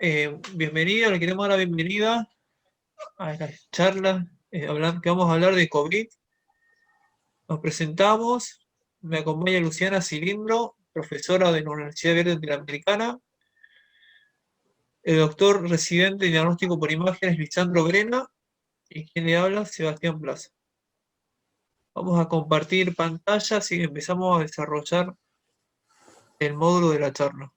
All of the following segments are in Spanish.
Bienvenida, le queremos dar la bienvenida a la charla que vamos a hablar de COVID. Nos presentamos, me acompaña Luciana Cilindro, profesora de la Universidad Verde Interamericana, el doctor residente de diagnóstico por imágenes Lisandro Grena, y quien le habla, Sebastián Plaza. Vamos a compartir pantallas y empezamos a desarrollar el módulo de la charla.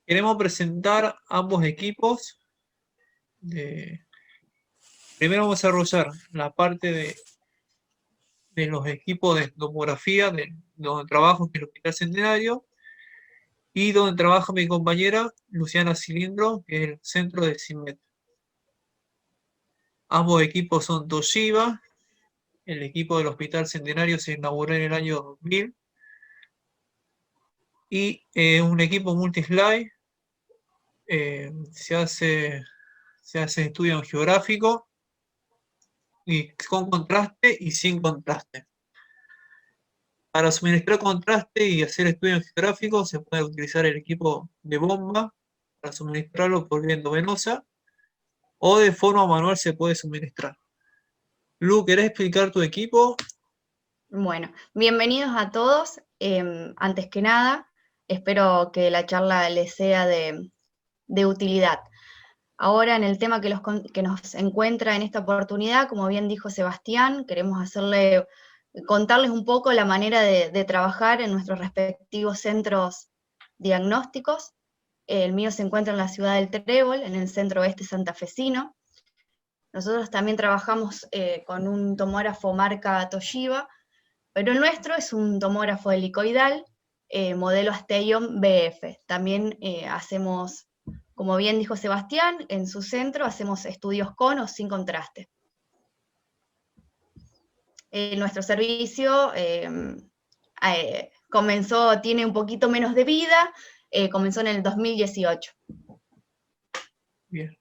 Queremos presentar ambos equipos. Primero vamos a desarrollar la parte de los equipos de tomografía, donde trabajo, que es el Hospital Centenario, y donde trabaja mi compañera Luciana Cilindro, que es el centro de CIMET. Ambos equipos son Toshiba. El equipo del Hospital Centenario se inauguró en el año 2000. Y un equipo multislide, se hace estudio en geográfico, y con contraste y sin contraste. Para suministrar contraste y hacer estudios geográficos se puede utilizar el equipo de bomba para suministrarlo por vía endovenosa, o de forma manual se puede suministrar. Lu, ¿querés explicar tu equipo? Bueno, bienvenidos a todos. Antes que nada, espero que la charla les sea de utilidad. Ahora, en el tema que nos encuentra en esta oportunidad, como bien dijo Sebastián, queremos contarles un poco la manera de trabajar en nuestros respectivos centros diagnósticos. El mío se encuentra en la ciudad del Trébol, en el centro oeste santafesino. Nosotros también trabajamos con un tomógrafo marca Toshiba, pero el nuestro es un tomógrafo helicoidal, modelo Asteion BF. También hacemos, como bien dijo Sebastián, en su centro hacemos estudios con o sin contraste. Nuestro servicio tiene un poquito menos de vida, comenzó en el 2018. Bien.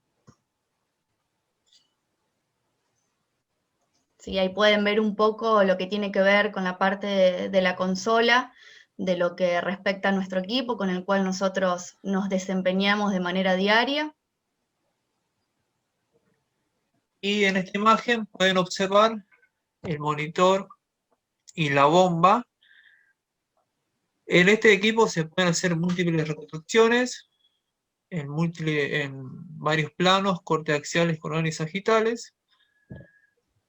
Sí, ahí pueden ver un poco lo que tiene que ver con la parte de la consola, de lo que respecta a nuestro equipo, con el cual nosotros nos desempeñamos de manera diaria. Y en esta imagen pueden observar el monitor y la bomba. En este equipo se pueden hacer múltiples reconstrucciones en varios planos, cortes axiales, coronales y sagitales.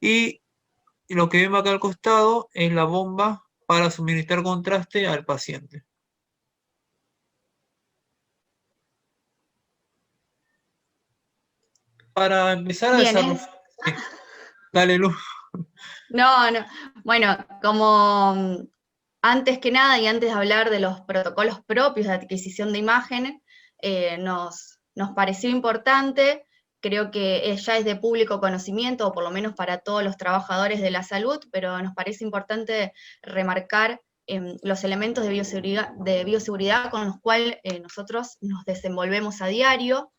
Y lo que vemos acá al costado es la bomba para suministrar contraste al paciente. Para empezar a desarrollar... Sí. Dale, Luz. No, bueno, como antes que nada y antes de hablar de los protocolos propios de adquisición de imágenes, nos pareció importante, creo que ya es de público conocimiento, o por lo menos para todos los trabajadores de la salud, pero nos parece importante remarcar los elementos de bioseguridad con los cuales nosotros nos desenvolvemos a diario.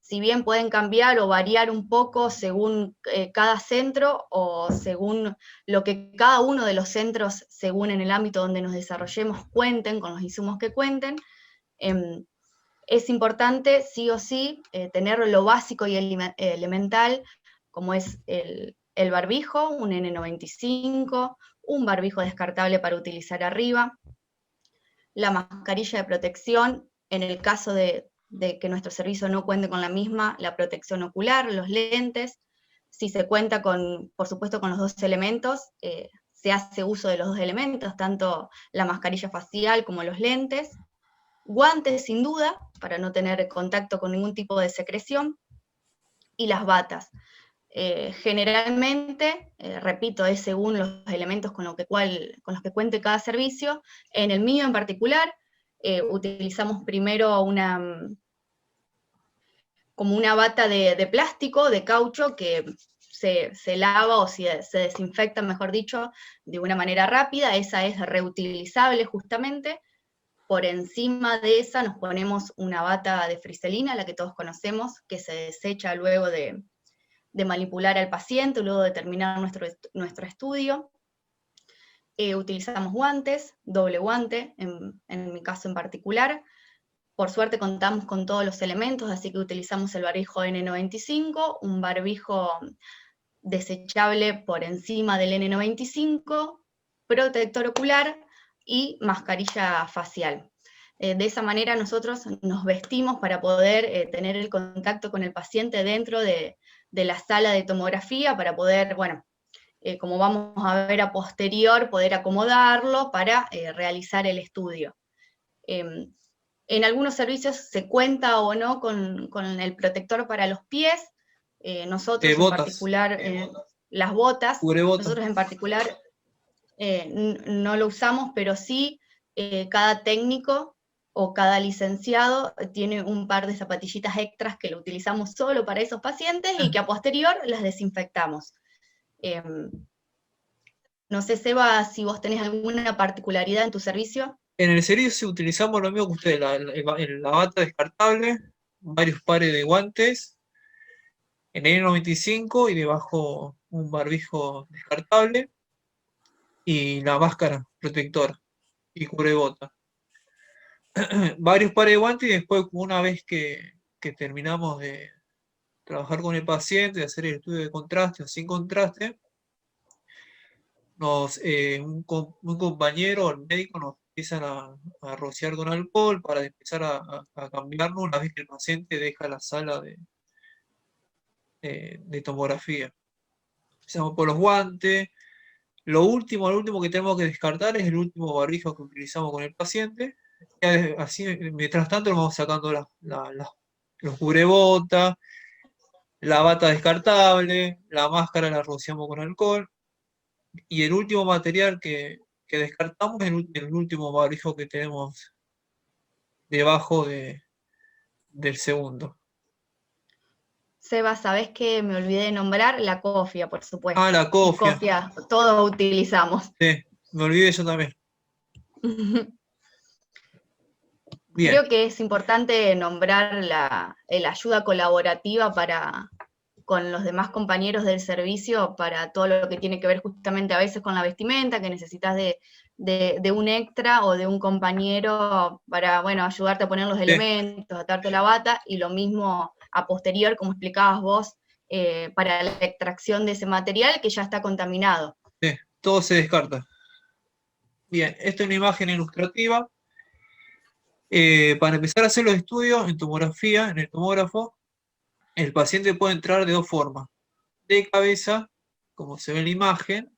Si bien pueden cambiar o variar un poco según cada centro o según lo que cada uno de los centros, según en el ámbito donde nos desarrollemos, cuenten con los insumos que cuenten, es importante sí o sí tener lo básico y elemental, como es el barbijo, un N95, un barbijo descartable para utilizar arriba, la mascarilla de protección, en el caso de que nuestro servicio no cuente con la misma, la protección ocular, los lentes. Si se cuenta por supuesto, con los dos elementos, se hace uso de los dos elementos, tanto la mascarilla facial como los lentes. Guantes, sin duda, para no tener contacto con ningún tipo de secreción, y las batas. Generalmente, repito, es según los elementos con los que cuente cada servicio. En el mío en particular, utilizamos primero como una bata de plástico, de caucho, que se lava o se desinfecta, mejor dicho, de una manera rápida. Esa es reutilizable justamente, por encima de esa nos ponemos una bata de friselina, la que todos conocemos, que se desecha luego de manipular al paciente, luego de terminar nuestro estudio. Utilizamos guantes, doble guante, en mi caso en particular. Por suerte contamos con todos los elementos, así que utilizamos el barbijo N95, un barbijo desechable por encima del N95, protector ocular y mascarilla facial. De esa manera nosotros nos vestimos para poder tener el contacto con el paciente dentro de la sala de tomografía, para poder, bueno, como vamos a ver a posterior, poder acomodarlo para realizar el estudio. En algunos servicios se cuenta o no con el protector para los pies, nosotros en Botas. particular, las botas, Cubrebotas. nosotros en particular no lo usamos, pero sí cada técnico o cada licenciado tiene un par de zapatillitas extras que lo utilizamos solo para esos pacientes y que a posterior las desinfectamos. No sé, Seba, si vos tenés alguna particularidad en tu servicio. En el servicio utilizamos lo mismo que ustedes, la bata descartable, varios pares de guantes, en el N95 y debajo un barbijo descartable y la máscara protectora y cubrebota. Varios pares de guantes y después una vez que terminamos de trabajar con el paciente, de hacer el estudio de contraste o sin contraste, un compañero, el médico, nos empiezan a rociar con alcohol para empezar a cambiarnos una vez que el paciente deja la sala de tomografía. Empezamos por los guantes. Lo último que tenemos que descartar es el último barbijo que utilizamos con el paciente. Así, mientras tanto, nos vamos sacando los cubrebotas, la bata descartable, la máscara la rociamos con alcohol. Y el último material que descartamos es el último barbijo que tenemos debajo del segundo. Seba, sabés que me olvidé de nombrar la cofia, por supuesto. Ah, la cofia. Cofia, todos utilizamos. Sí, me olvidé yo también. Bien. Creo que es importante nombrar la ayuda colaborativa con los demás compañeros del servicio para todo lo que tiene que ver justamente a veces con la vestimenta, que necesitas de un extra o de un compañero para, bueno, ayudarte a poner los elementos, atarte la bata, y lo mismo a posterior, como explicabas vos, para la extracción de ese material que ya está contaminado. Sí, todo se descarta. Bien, esta es una imagen ilustrativa. Para empezar a hacer los estudios en tomografía, en el tomógrafo, el paciente puede entrar de dos formas: de cabeza, como se ve en la imagen,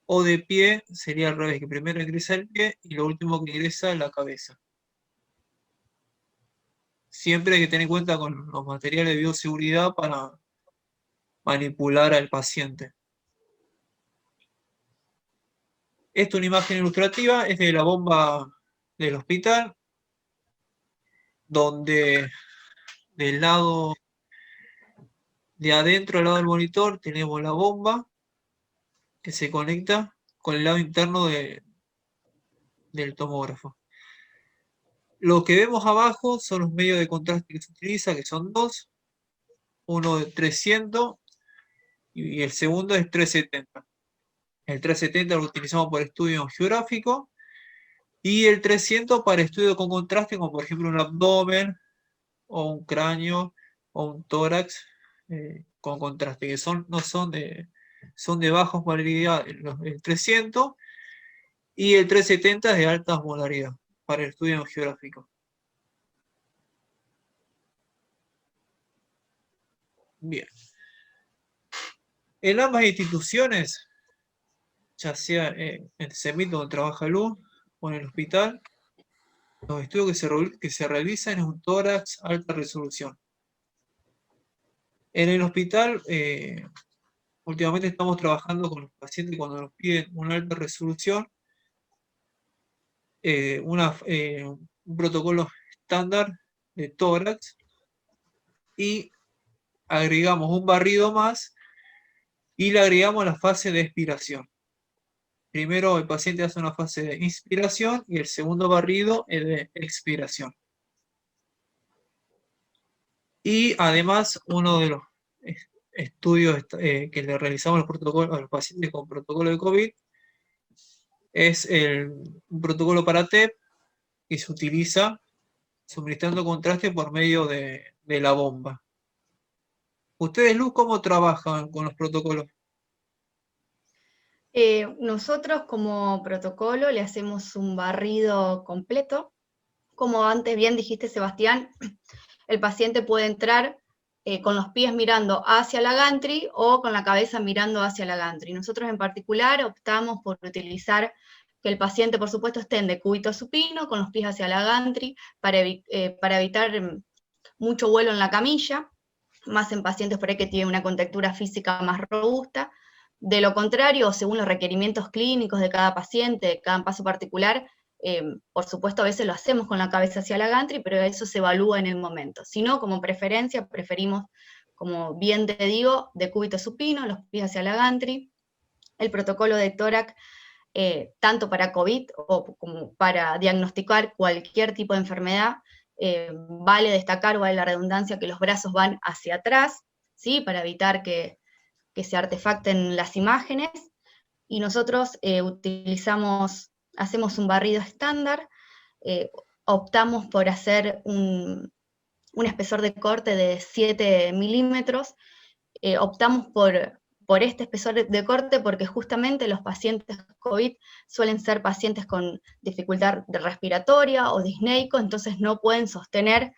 o de pie, sería al revés, que primero ingresa el pie y lo último que ingresa la cabeza. Siempre hay que tener en cuenta con los materiales de bioseguridad para manipular al paciente. Esta es una imagen ilustrativa, es de la bomba del hospital, donde del lado de adentro, al lado del monitor, tenemos la bomba que se conecta con el lado interno del tomógrafo. Lo que vemos abajo son los medios de contraste que se utiliza, que son dos, uno de 300 y el segundo es 370. El 370 lo utilizamos para estudio geográfico y el 300 para estudio con contraste, como por ejemplo un abdomen o un cráneo o un tórax con contraste, que son de bajos molaridad el 300, y el 370 es de alta molaridad para el estudio geográfico. Bien. En ambas instituciones, ya sea en el CEMIT donde trabaja Luz o en el hospital, los estudios que se realizan es un tórax alta resolución. En el hospital, últimamente estamos trabajando con los pacientes cuando nos piden una alta resolución, un protocolo estándar de tórax, y agregamos un barrido más y le agregamos la fase de expiración. primero el paciente hace una fase de inspiración y el segundo barrido es de expiración. Y además, uno de los estudios que le realizamos a los pacientes con protocolo de COVID es un protocolo para TEP que se utiliza suministrando contraste por medio de la bomba. ¿Ustedes, Luz, cómo trabajan con los protocolos? Nosotros como protocolo le hacemos un barrido completo. Como antes bien dijiste, Sebastián, el paciente puede entrar con los pies mirando hacia la gantry o con la cabeza mirando hacia la gantry. Nosotros en particular optamos por utilizar que el paciente, por supuesto, esté en decúbito supino, con los pies hacia la gantry, para evitar mucho vuelo en la camilla, más en pacientes por ahí que tienen una contextura física más robusta. De lo contrario, según los requerimientos clínicos de cada paciente, de cada caso particular, por supuesto, a veces lo hacemos con la cabeza hacia la gantry, pero eso se evalúa en el momento. Si no, como preferencia, preferimos, como bien te digo, decúbito supino, los pies hacia la gantry. El protocolo de tórax, tanto para COVID como para diagnosticar cualquier tipo de enfermedad, vale destacar, vale la redundancia, que los brazos van hacia atrás, ¿sí? Para evitar que se artefacten las imágenes, y nosotros hacemos un barrido estándar, optamos por hacer un espesor de corte de 7 milímetros, optamos por este espesor de corte porque justamente los pacientes COVID suelen ser pacientes con dificultad respiratoria o disneico, entonces no pueden sostener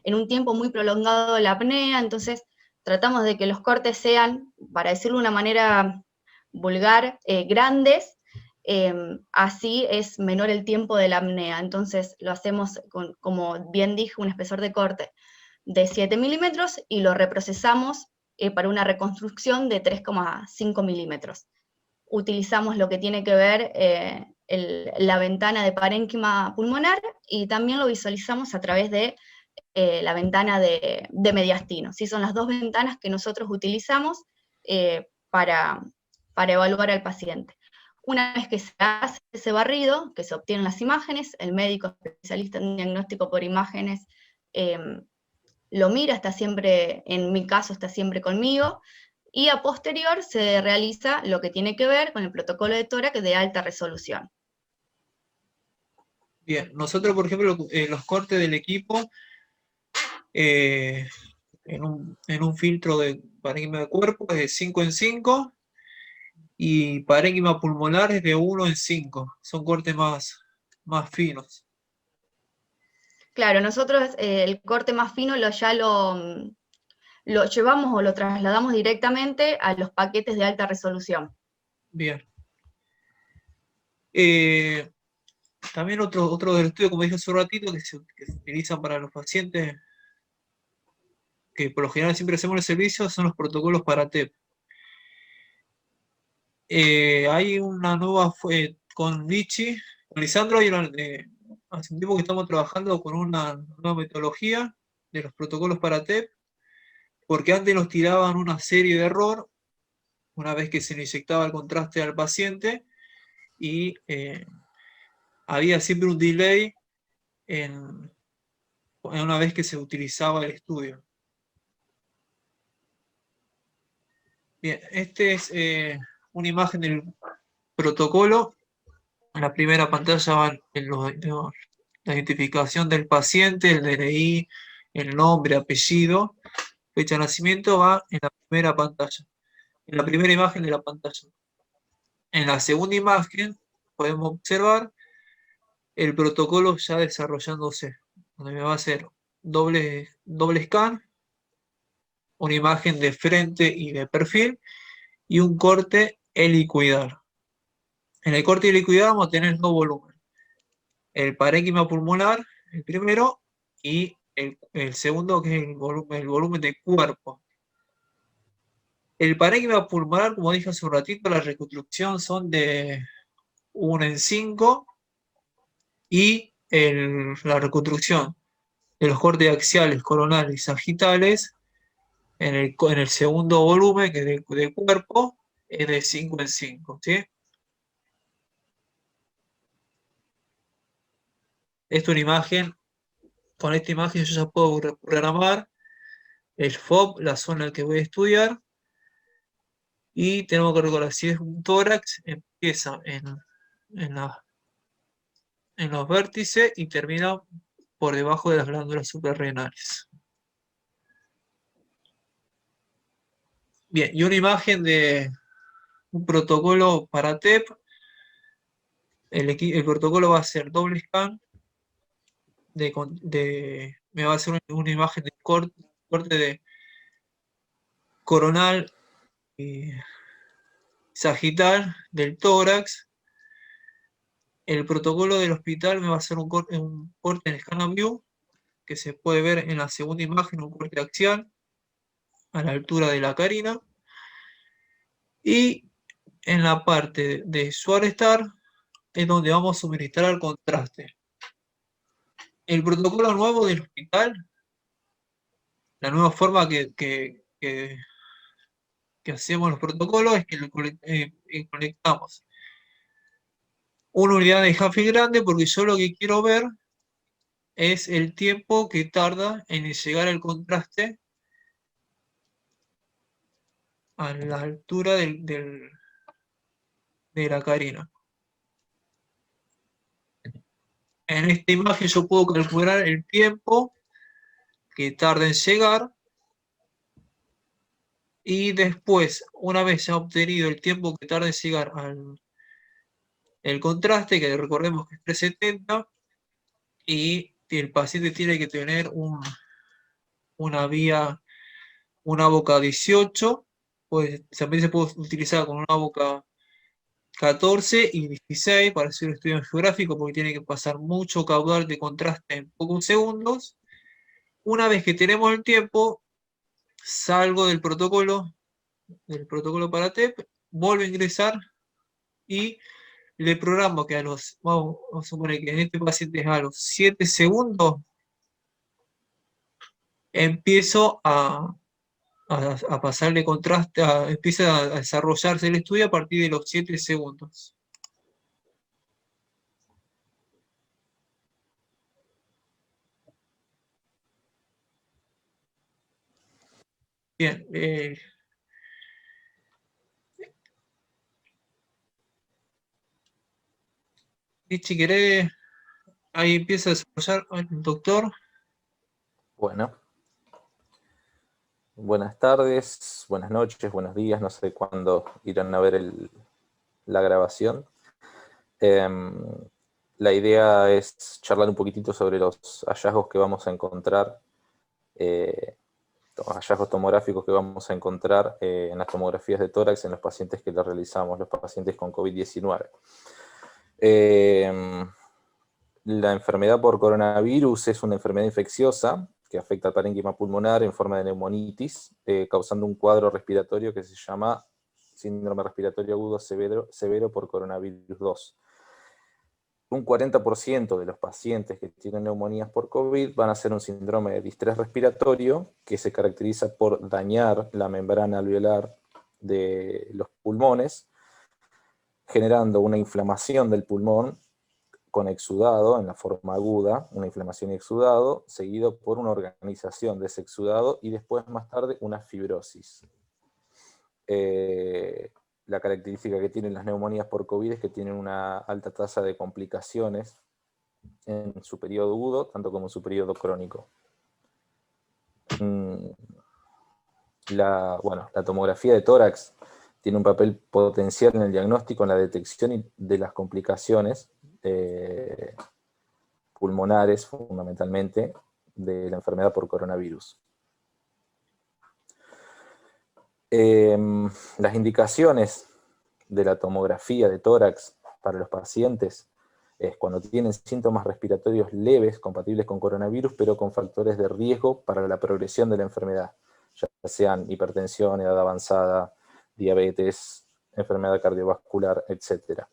en un tiempo muy prolongado la apnea, entonces tratamos de que los cortes sean, para decirlo de una manera vulgar, grandes, así es menor el tiempo de la apnea. Entonces lo hacemos, como bien dije, un espesor de corte de 7 milímetros y lo reprocesamos para una reconstrucción de 3,5 milímetros. Utilizamos lo que tiene que ver la ventana de parénquima pulmonar y también lo visualizamos a través de la ventana de mediastino. ¿Sí? Son las dos ventanas que nosotros utilizamos para evaluar al paciente. Una vez que se hace ese barrido, que se obtienen las imágenes, el médico especialista en diagnóstico por imágenes lo mira, está siempre, en mi caso está siempre conmigo, y a posterior se realiza lo que tiene que ver con el protocolo de tórax de alta resolución. Bien, nosotros, por ejemplo, los cortes del equipo, en un filtro de parénquima de cuerpo es de 5 en 5 y parénquima pulmonar es de 1 en 5. Son cortes más finos. Claro, nosotros el corte más fino ya lo llevamos o lo trasladamos directamente a los paquetes de alta resolución. Bien. También otro del estudio, como dije hace un ratito, que se utilizan para los pacientes, que por lo general siempre hacemos el servicio, son los protocolos para TEP. Hay una nueva, con Vichy, con Lisandro, hace un tiempo que estamos trabajando con una nueva metodología de los protocolos para TEP, porque antes nos tiraban una serie de error una vez que se le inyectaba el contraste al paciente y había siempre un delay en una vez que se utilizaba el estudio. Bien, este es una imagen del protocolo. En la primera pantalla van la identificación del paciente, el DNI, el nombre, apellido, fecha de nacimiento, va en la primera pantalla, en la primera imagen de la pantalla. En la segunda imagen podemos observar el protocolo ya desarrollándose, donde me va a hacer doble scan, una imagen de frente y de perfil, y un corte helicoidal. En el corte helicoidal vamos a tener dos volúmenes. El parénquima pulmonar, el primero, y el segundo, que es el volumen de cuerpo. El parénquima pulmonar, como dije hace un ratito, la reconstrucción son de 1 en 5, y la reconstrucción de los cortes axiales, coronales y sagitales en el segundo volumen, que es de cuerpo, es de 5 en 5, ¿sí? Esta es una imagen, con esta imagen yo ya puedo programar el FOB, la zona en la que voy a estudiar, y tenemos que recordar, si es un tórax, empieza en, en los vértices y termina por debajo de las glándulas suprarrenales. Bien, y una imagen de un protocolo para TEP. El protocolo va a ser doble scan, me va a hacer una imagen de corte de coronal y sagital del tórax. El protocolo del hospital me va a hacer un corte en Scan and View, que se puede ver en la segunda imagen, un corte axial a la altura de la carina. Y en la parte de SuarStar es donde vamos a suministrar contraste. El protocolo nuevo del hospital, la nueva forma que hacemos los protocolos es que conectamos una unidad de Huffy grande, porque yo lo que quiero ver es el tiempo que tarda en llegar el contraste a la altura de la carina. En esta imagen yo puedo calcular el tiempo que tarda en llegar, y después, una vez ya obtenido el tiempo que tarda en llegar el contraste, que recordemos que es 370, y el paciente tiene que tener una boca 18, pues también se puede utilizar con una boca 14 y 16 para hacer un estudio geográfico, porque tiene que pasar mucho caudal de contraste en pocos segundos. Una vez que tenemos el tiempo, salgo del protocolo para TEP, vuelvo a ingresar y le programo que vamos a suponer que en este paciente a los 7 segundos, empiezo a pasarle contraste, empieza a desarrollarse el estudio a partir de los 7 segundos. Bien, Lichi, ¿querés? Ahí empieza a desarrollar el doctor. Bueno, buenas tardes, buenas noches, buenos días, no sé cuándo irán a ver la grabación. La idea es charlar un poquitito sobre los hallazgos que vamos a encontrar, hallazgos tomográficos que vamos a encontrar en las tomografías de tórax en los pacientes que los realizamos, los pacientes con COVID-19. La enfermedad por coronavirus es una enfermedad infecciosa que afecta al parénquima pulmonar en forma de neumonitis, causando un cuadro respiratorio que se llama síndrome respiratorio agudo severo por coronavirus 2. Un 40% de los pacientes que tienen neumonías por COVID van a hacer un síndrome de distrés respiratorio que se caracteriza por dañar la membrana alveolar de los pulmones, generando una inflamación del pulmón con exudado en la forma aguda, una inflamación y exudado, seguido por una organización de ese exudado y después más tarde una fibrosis. La característica que tienen las neumonías por COVID es que tienen una alta tasa de complicaciones en su periodo agudo, tanto como en su periodo crónico. La tomografía de tórax tiene un papel potencial en el diagnóstico, en la detección de las complicaciones pulmonares, fundamentalmente, de la enfermedad por coronavirus. Las indicaciones de la tomografía de tórax para los pacientes es cuando tienen síntomas respiratorios leves, compatibles con coronavirus, pero con factores de riesgo para la progresión de la enfermedad, ya sean hipertensión, edad avanzada, diabetes, enfermedad cardiovascular, etc.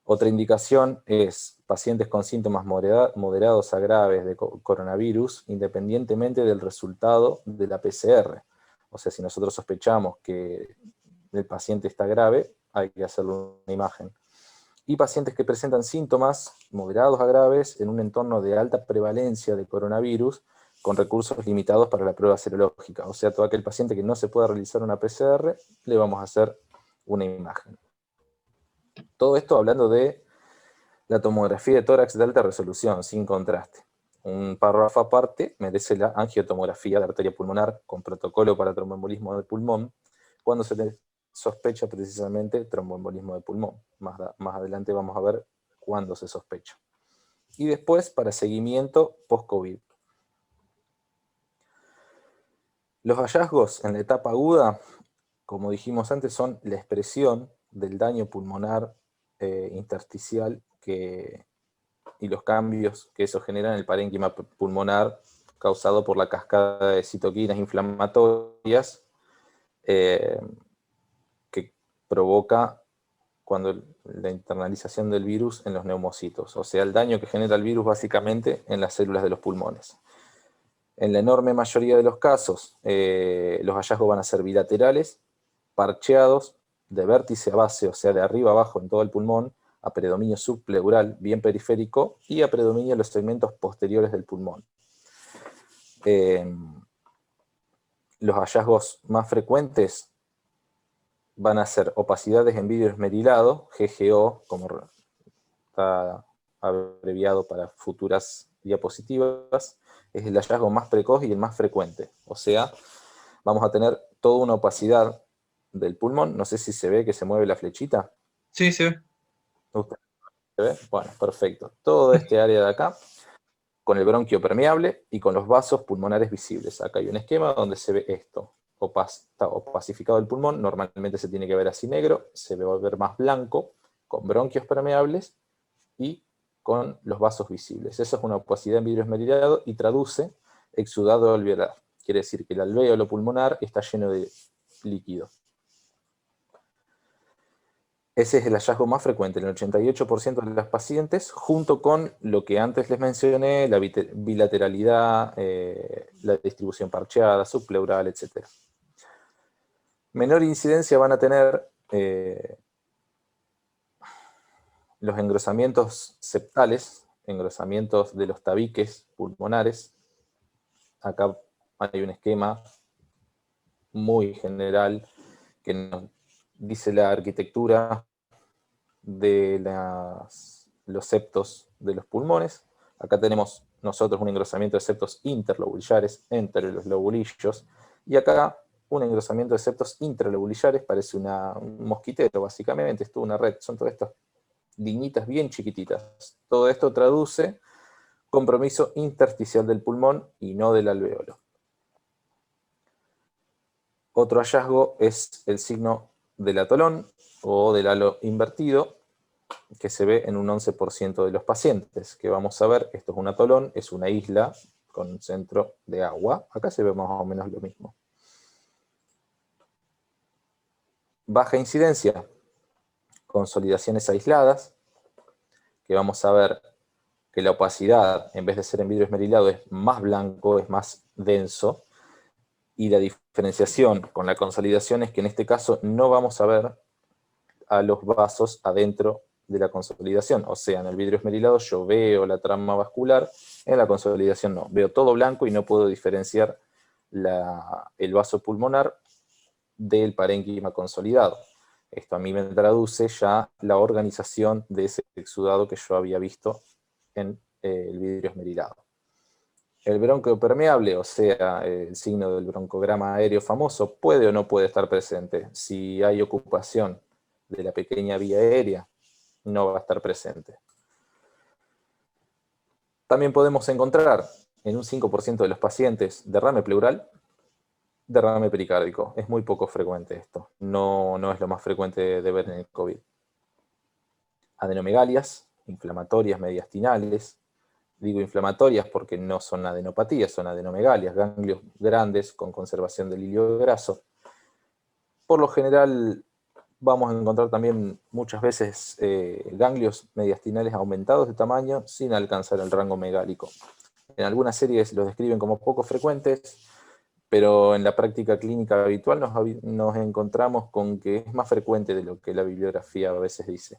Otra indicación es pacientes con síntomas moderados a graves de coronavirus, independientemente del resultado de la PCR. O sea, si nosotros sospechamos que el paciente está grave, hay que hacerle una imagen. y pacientes que presentan síntomas moderados a graves en un entorno de alta prevalencia de coronavirus con recursos limitados para la prueba serológica. O sea, todo aquel paciente que no se pueda realizar una PCR, le vamos a hacer una imagen. Todo esto hablando de la tomografía de tórax de alta resolución, sin contraste. Un párrafo aparte merece la angiotomografía de arteria pulmonar con protocolo para tromboembolismo de pulmón, cuando se le sospecha precisamente tromboembolismo de pulmón. Más adelante vamos a ver cuándo se sospecha. Y después para seguimiento post-COVID. Los hallazgos en la etapa aguda, como dijimos antes, son la expresión del daño pulmonar intersticial y los cambios que eso genera en el parénquima pulmonar causado por la cascada de citoquinas inflamatorias que provoca cuando la internalización del virus en los neumocitos, o sea, el daño que genera el virus básicamente en las células de los pulmones. En la enorme mayoría de los casos, los hallazgos van a ser bilaterales, parcheados, de vértice a base, o sea, de arriba abajo en todo el pulmón, a predominio subpleural, bien periférico, y a predominio en los segmentos posteriores del pulmón. Los hallazgos más frecuentes van a ser opacidades en vidrio esmerilado, GGO, como está abreviado para futuras diapositivas, es el hallazgo más precoz y el más frecuente. O sea, vamos a tener toda una opacidad del pulmón. No sé si se ve que se mueve la flechita. Sí, se ve. ¿Se ve? Bueno, perfecto. Todo este área de acá, con el bronquio permeable y con los vasos pulmonares visibles. Acá hay un esquema donde se ve esto. Está opacificado el pulmón, normalmente se tiene que ver así negro, se va a ver más blanco, con bronquios permeables y con los vasos visibles. Eso es una opacidad en vidrio esmerilado y traduce exudado alveolar. Quiere decir que el alvéolo pulmonar está lleno de líquido. Ese es el hallazgo más frecuente en el 88% de las pacientes, junto con lo que antes les mencioné, la bilateralidad, la distribución parcheada, subpleural, etc. Menor incidencia van a tener los engrosamientos septales, engrosamientos de los tabiques pulmonares. Acá hay un esquema muy general que nos dice la arquitectura de los septos de los pulmones. Acá tenemos nosotros un engrosamiento de septos interlobulillares entre los lobulillos, y acá un engrosamiento de septos intralobulillares, parece un mosquitero básicamente, es toda una red, son todas estas liñitas bien chiquititas. Todo esto traduce compromiso intersticial del pulmón y no del alvéolo. Otro hallazgo es el signo del atolón o del halo invertido, que se ve en un 11% de los pacientes, que vamos a ver, esto es un atolón, es una isla con un centro de agua. Acá se ve más o menos lo mismo. Baja incidencia, consolidaciones aisladas, que vamos a ver que la opacidad, en vez de ser en vidrio esmerilado, es más blanco, es más denso, y la diferenciación con la consolidación es que en este caso no vamos a ver a los vasos adentro de la consolidación. O sea, en el vidrio esmerilado yo veo la trama vascular, en la consolidación no. Veo todo blanco y no puedo diferenciar el vaso pulmonar del parénquima consolidado. Esto a mí me traduce ya la organización de ese exudado que yo había visto en el vidrio esmerilado. El bronquio permeable, o sea, el signo del broncograma aéreo famoso, puede o no puede estar presente. Si hay ocupación de la pequeña vía aérea, no va a estar presente. También podemos encontrar en un 5% de los pacientes derrame pleural, derrame pericárdico. Es muy poco frecuente esto. No es lo más frecuente de ver en el COVID. Adenomegalias, inflamatorias mediastinales. Digo inflamatorias porque no son adenopatías, son adenomegalias, ganglios grandes con conservación del hilio graso. Por lo general vamos a encontrar también muchas veces ganglios mediastinales aumentados de tamaño sin alcanzar el rango megálico. En algunas series los describen como poco frecuentes, pero en la práctica clínica habitual nos encontramos con que es más frecuente de lo que la bibliografía a veces dice.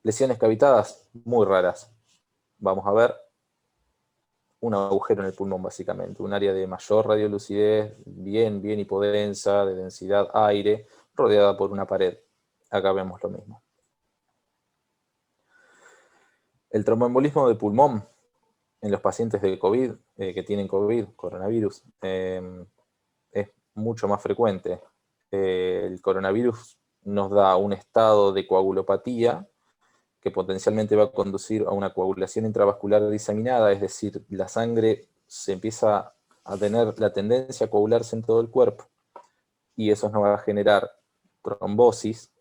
Lesiones cavitadas, muy raras. Vamos a ver un agujero en el pulmón, básicamente. Un área de mayor radiolucidez, bien hipodensa, de densidad aire, rodeada por una pared. Acá vemos lo mismo. El tromboembolismo de pulmón en los pacientes de COVID, que tienen COVID, coronavirus, es mucho más frecuente. El coronavirus nos da un estado de coagulopatía que potencialmente va a conducir a una coagulación intravascular diseminada, es decir, la sangre se empieza a tener la tendencia a coagularse en todo el cuerpo, y eso nos va a generar trombosis,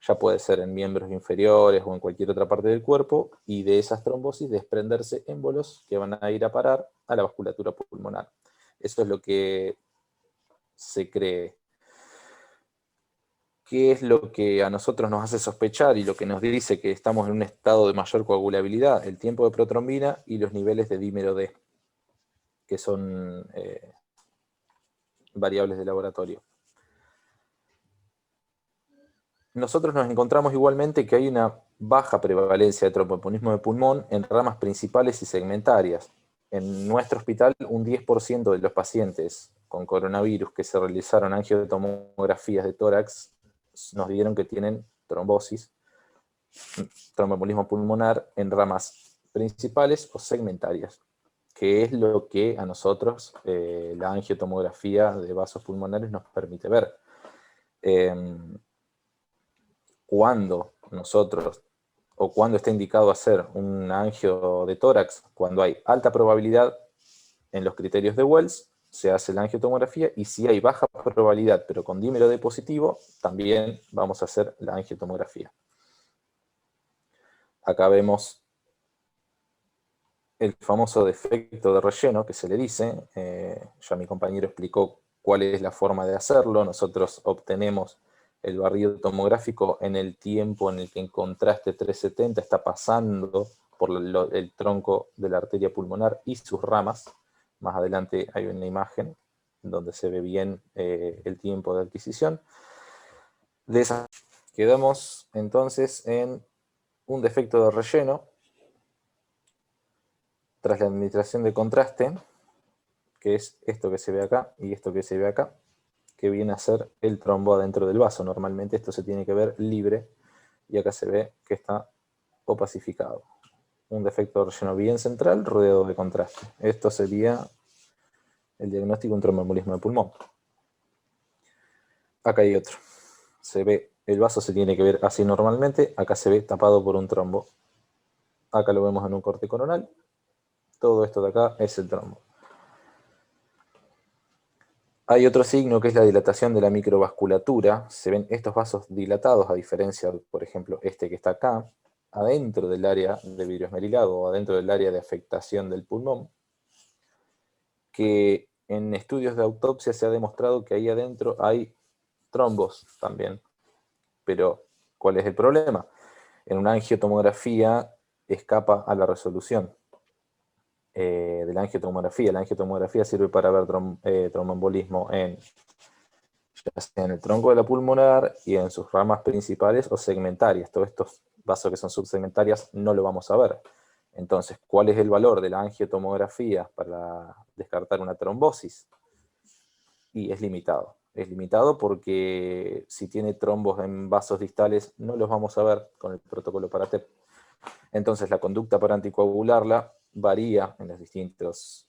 ya puede ser en miembros inferiores o en cualquier otra parte del cuerpo, y de esas trombosis desprenderse émbolos que van a ir a parar a la vasculatura pulmonar. Eso es lo que se cree. ¿Qué es lo que a nosotros nos hace sospechar y lo que nos dice que estamos en un estado de mayor coagulabilidad? El tiempo de protrombina y los niveles de dímero D, que son variables de laboratorio. Nosotros nos encontramos igualmente que hay una baja prevalencia de tromboembolismo de pulmón en ramas principales y segmentarias. En nuestro hospital, un 10% de los pacientes con coronavirus que se realizaron angiotomografías de tórax nos dieron que tienen trombosis, tromboembolismo pulmonar en ramas principales o segmentarias, que es lo que a nosotros la angiotomografía de vasos pulmonares nos permite ver. Cuando nosotros, o cuando está indicado hacer un angio de tórax, cuando hay alta probabilidad en los criterios de Wells, se hace la angiotomografía, y si hay baja probabilidad, pero con dímero D positivo, también vamos a hacer la angiotomografía. Acá vemos el famoso defecto de relleno que se le dice, ya mi compañero explicó cuál es la forma de hacerlo. Nosotros obtenemos el barrido tomográfico en el tiempo en el que en contraste 370 está pasando por el tronco de la arteria pulmonar y sus ramas. Más adelante hay una imagen donde se ve bien el tiempo de adquisición. De esa quedamos entonces en un defecto de relleno tras la administración de contraste, que es esto que se ve acá y esto que se ve acá, que viene a ser el trombo adentro del vaso. Normalmente esto se tiene que ver libre, y acá se ve que está opacificado. Un defecto de relleno bien central rodeado de contraste. Esto sería el diagnóstico de un tromboembolismo de pulmón. Acá hay otro. Se ve, el vaso se tiene que ver así normalmente, acá se ve tapado por un trombo. Acá lo vemos en un corte coronal. Todo esto de acá es el trombo. Hay otro signo que es la dilatación de la microvasculatura. Se ven estos vasos dilatados, a diferencia, por ejemplo, este que está acá, adentro del área de vidrio esmerilado o adentro del área de afectación del pulmón, que en estudios de autopsia se ha demostrado que ahí adentro hay trombos también. Pero, ¿cuál es el problema? En una angiotomografía escapa a la resolución de la angiotomografía. La angiotomografía sirve para ver tromboembolismo ya sea en el tronco de la pulmonar y en sus ramas principales o segmentarias. Todos estos vasos que son subsegmentarias no lo vamos a ver. Entonces, ¿cuál es el valor de la angiotomografía para descartar una trombosis? Y es limitado. Es limitado porque si tiene trombos en vasos distales no los vamos a ver con el protocolo para TEP. Entonces la conducta para anticoagularla varía en los distintos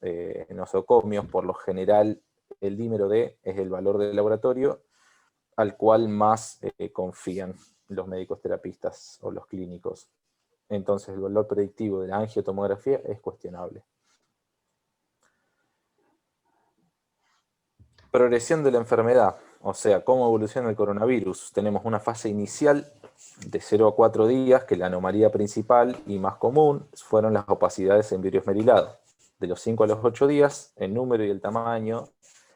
nosocomios. Por lo general, el dímero D es el valor del laboratorio al cual más confían los médicos terapistas o los clínicos. Entonces el valor predictivo de la angiotomografía es cuestionable. Progresión de la enfermedad, o sea, cómo evoluciona el coronavirus. Tenemos una fase inicial de 0 a 4 días, que la anomalía principal y más común fueron las opacidades en vidrio esmerilado. De los 5 a los 8 días, el número y el tamaño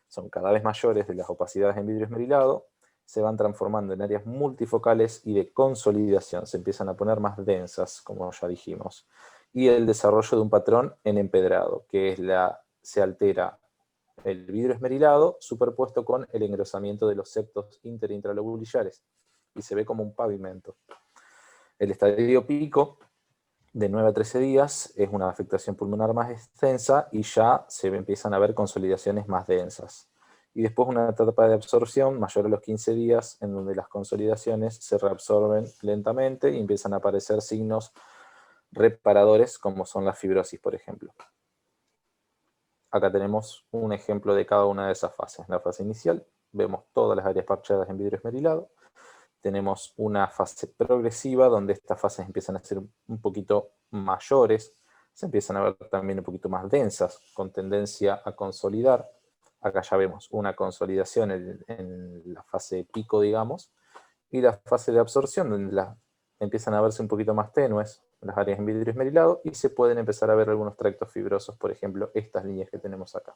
son cada vez mayores de las opacidades en vidrio esmerilado, se van transformando en áreas multifocales y de consolidación, se empiezan a poner más densas, como ya dijimos. Y el desarrollo de un patrón en empedrado, que es se altera el vidrio esmerilado superpuesto con el engrosamiento de los septos intralobulillares, y se ve como un pavimento. El estadio pico, de 9 a 13 días, es una afectación pulmonar más extensa y ya se empiezan a ver consolidaciones más densas. Y después una etapa de absorción mayor a los 15 días, en donde las consolidaciones se reabsorben lentamente y empiezan a aparecer signos reparadores, como son la fibrosis, por ejemplo. Acá tenemos un ejemplo de cada una de esas fases. En la fase inicial vemos todas las áreas parchadas en vidrio esmerilado. Tenemos una fase progresiva, donde estas fases empiezan a ser un poquito mayores, se empiezan a ver también un poquito más densas, con tendencia a consolidar. Acá ya vemos una consolidación en la fase pico, digamos, y la fase de absorción, donde empiezan a verse un poquito más tenues las áreas en vidrio esmerilado, y se pueden empezar a ver algunos tractos fibrosos, por ejemplo, estas líneas que tenemos acá.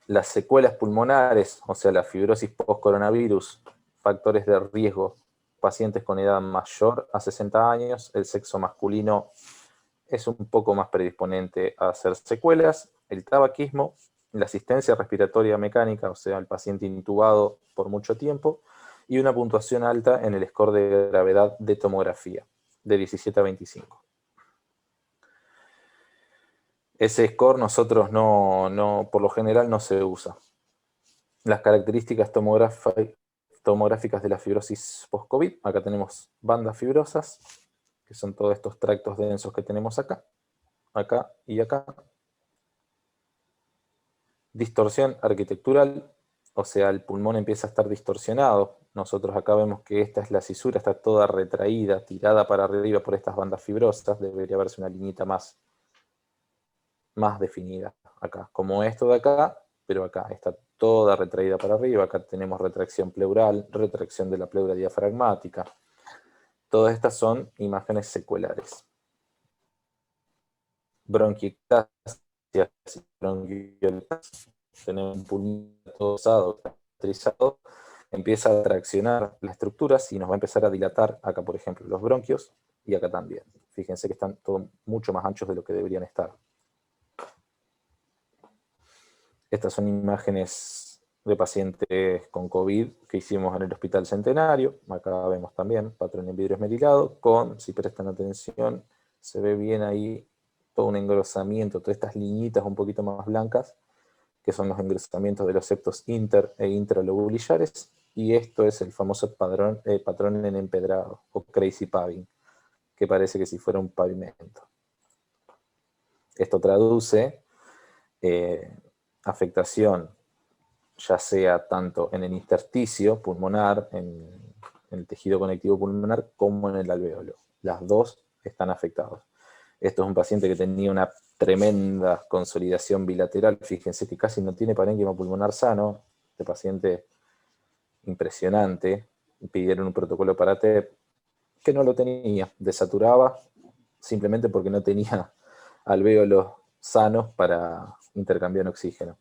Las secuelas pulmonares, o sea, la fibrosis post-coronavirus, factores de riesgo, pacientes con edad mayor a 60 años, el sexo masculino es un poco más predisponente a hacer secuelas, el tabaquismo, la asistencia respiratoria mecánica, o sea, el paciente intubado por mucho tiempo, y una puntuación alta en el score de gravedad de tomografía, de 17 a 25. Ese score nosotros por lo general no se usa. Las características tomográficas de la fibrosis post-COVID. Acá tenemos bandas fibrosas, que son todos estos tractos densos que tenemos acá y acá. Distorsión arquitectural, o sea, el pulmón empieza a estar distorsionado. Nosotros acá vemos que esta es la cisura, está toda retraída, tirada para arriba por estas bandas fibrosas. Debería verse una liñita más definida acá, como esto de acá, pero acá está toda retraída para arriba. Acá tenemos retracción pleural, retracción de la pleura diafragmática. Todas estas son imágenes secuelares. Bronquiectasia, tenemos un pulmón todo osado, caracterizado, empieza a traccionar las estructuras y nos va a empezar a dilatar acá, por ejemplo, los bronquios, y acá también. Fíjense que están todos mucho más anchos de lo que deberían estar. Estas son imágenes de pacientes con COVID que hicimos en el Hospital Centenario. Acá vemos también patrón en vidrio esmerilado, si prestan atención, se ve bien ahí todo un engrosamiento, todas estas liñitas un poquito más blancas, que son los engrosamientos de los septos inter e intralobulillares, y esto es el famoso patrón en empedrado, o crazy paving, que parece que si fuera un pavimento. Esto traduce afectación, ya sea tanto en el intersticio pulmonar, en el tejido conectivo pulmonar, como en el alvéolo. Las dos están afectados. Esto es un paciente que tenía una tremenda consolidación bilateral. Fíjense que casi no tiene parénquima pulmonar sano. Este paciente impresionante. Pidieron un protocolo para TEP, que no lo tenía. Desaturaba simplemente porque no tenía alvéolos sanos para intercambiar oxígeno.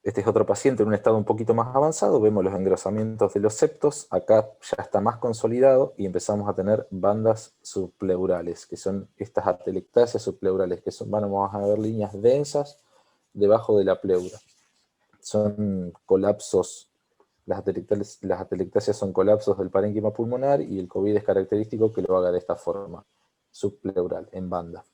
Este es otro paciente en un estado un poquito más avanzado. Vemos los engrosamientos de los septos. Acá ya está más consolidado y empezamos a tener bandas subpleurales, que son estas atelectasias subpleurales, que vamos a ver líneas densas debajo de la pleura. Son colapsos, las atelectasias son colapsos del parénquima pulmonar, y el COVID es característico que lo haga de esta forma, subpleural, en banda.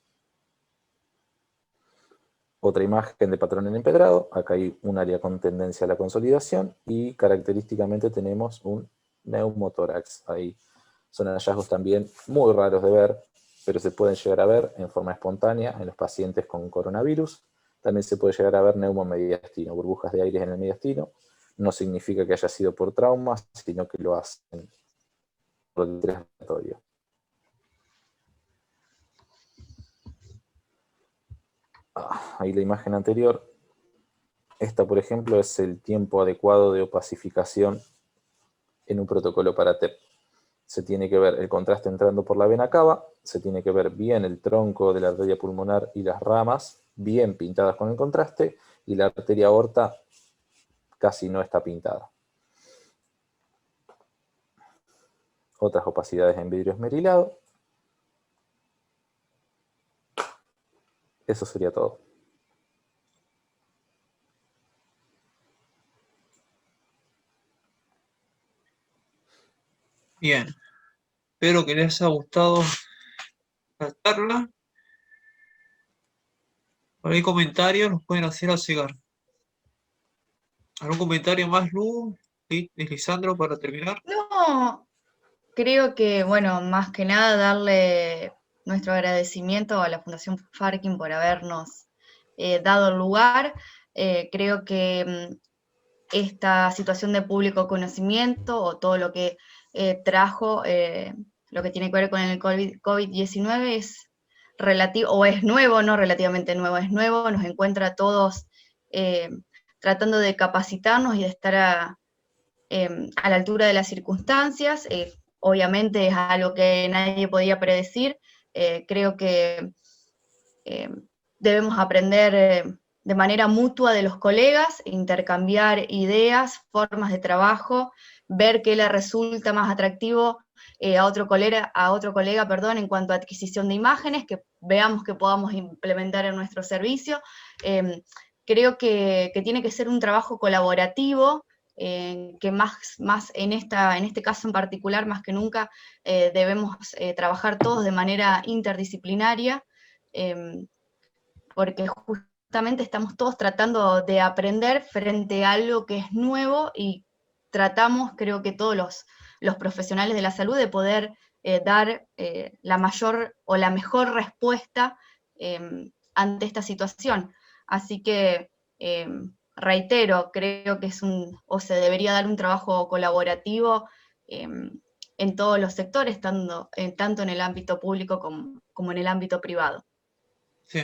Otra imagen de patrón en empedrado. Acá hay un área con tendencia a la consolidación, y característicamente tenemos un neumotórax ahí. Son hallazgos también muy raros de ver, pero se pueden llegar a ver en forma espontánea en los pacientes con coronavirus. También se puede llegar a ver neumomediastino, burbujas de aire en el mediastino. No significa que haya sido por traumas, sino que lo hacen por el respiratorio. Ahí la imagen anterior. Esta, por ejemplo, es el tiempo adecuado de opacificación en un protocolo para TEP. Se tiene que ver el contraste entrando por la vena cava, se tiene que ver bien el tronco de la arteria pulmonar y las ramas bien pintadas con el contraste, y la arteria aorta casi no está pintada. Otras opacidades en vidrio esmerilado. Eso sería todo. Bien, espero que les haya gustado la charla. Por ahí comentarios nos pueden hacer llegar. ¿Algún comentario más, Lu? ¿Sí? Lisandro, para terminar? No, creo que, bueno, más que nada darle nuestro agradecimiento a la Fundación Farkin por habernos dado el lugar. Creo que esta situación de público conocimiento o todo lo que trajo, lo que tiene que ver con el COVID-19 es relativo, o es nuevo, no relativamente nuevo, es nuevo, nos encuentra a todos tratando de capacitarnos y de estar a la altura de las circunstancias. Obviamente es algo que nadie podía predecir. Creo que debemos aprender de manera mutua de los colegas, intercambiar ideas, formas de trabajo, ver qué le resulta más atractivo a otro colega, en cuanto a adquisición de imágenes, que veamos que podamos implementar en nuestro servicio. Creo que tiene que ser un trabajo colaborativo, que más en este caso en particular, más que nunca, debemos trabajar todos de manera interdisciplinaria, porque justamente estamos todos tratando de aprender frente a algo que es nuevo y tratamos, creo que todos los profesionales de la salud, de poder dar la mayor o la mejor respuesta ante esta situación. Así que reitero, creo que se debería dar un trabajo colaborativo en todos los sectores, tanto en el ámbito público como en el ámbito privado. Sí.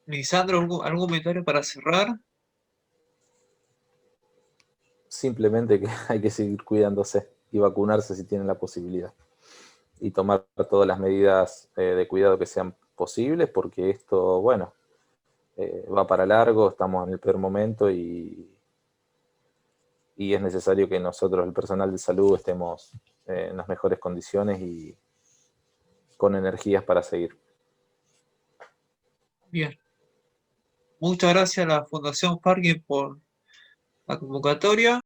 Lisandro, ¿algún comentario para cerrar? Simplemente que hay que seguir cuidándose y vacunarse si tienen la posibilidad. Y tomar todas las medidas de cuidado que sean posibles, porque esto, bueno, va para largo, estamos en el peor momento y es necesario que nosotros, el personal de salud, estemos en las mejores condiciones y con energías para seguir. Bien. Muchas gracias a la Fundación Farkin por la convocatoria.